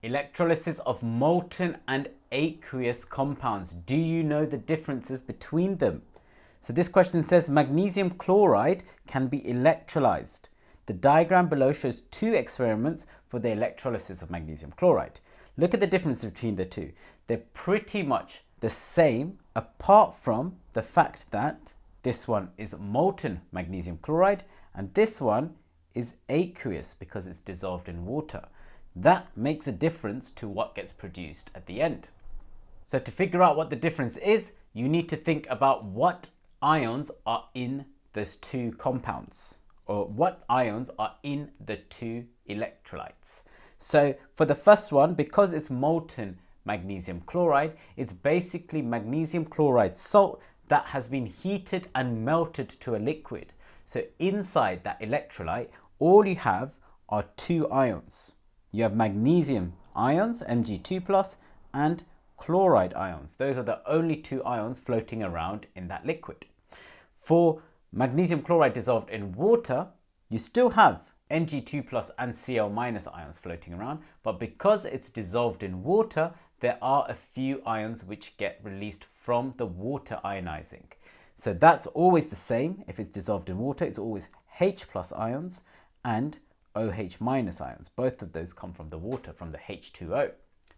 Electrolysis of molten and aqueous compounds. Do you know the differences between them? So this question says magnesium chloride can be electrolyzed. The diagram below shows two experiments for the electrolysis of magnesium chloride. Look at the difference between the two. They're pretty much the same apart from the fact that this one is molten magnesium chloride and this one is aqueous because it's dissolved in water. That makes a difference to what gets produced at the end. So to figure out what the difference is, you need to think about what ions are in those two compounds, or what ions are in the two electrolytes. So for the first one, because it's molten magnesium chloride, it's basically magnesium chloride salt that has been heated and melted to a liquid. So inside that electrolyte, all you have are two ions. You have magnesium ions, Mg2+, and chloride ions. Those are the only two ions floating around in that liquid. For magnesium chloride dissolved in water, you still have Mg2+ and Cl- ions floating around, but because it's dissolved in water, there are a few ions which get released from the water ionizing. So that's always the same. If it's dissolved in water, it's always H+ ions and OH- ions. Both of those come from the water, from the H2O.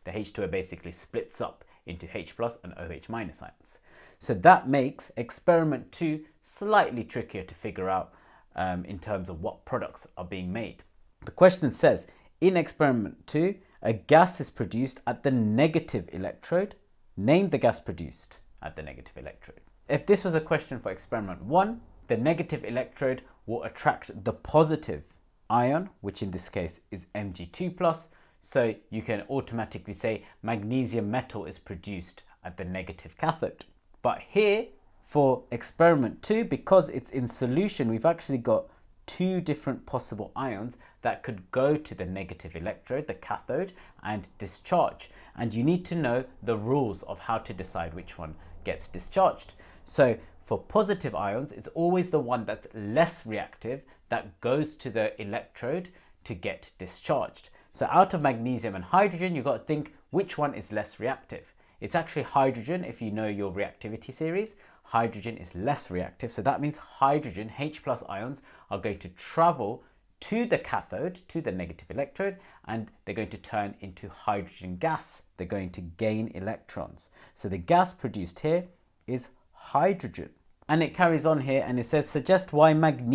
The H2O basically splits up into H+ and OH- ions. So that makes experiment 2 slightly trickier to figure out in terms of what products are being made. The question says, in experiment 2, a gas is produced at the negative electrode. Name the gas produced at the negative electrode. If this was a question for experiment 1, the negative electrode will attract the positive ion, which in this case is Mg2+. So you can automatically say magnesium metal is produced at the negative cathode. But here for experiment 2, because it's in solution, we've actually got two different possible ions that could go to the negative electrode, the cathode, and discharge. And you need to know the rules of how to decide which one gets discharged. So for positive ions, it's always the one that's less reactive that goes to the electrode to get discharged. So out of magnesium and hydrogen, you've got to think which one is less reactive. It's actually hydrogen. If you know your reactivity series, hydrogen is less reactive. So that means hydrogen, H+ ions, are going to travel to the cathode, to the negative electrode, and they're going to turn into hydrogen gas. They're going to gain electrons. So the gas produced here is hydrogen. And it carries on here and it says, suggest why magnesium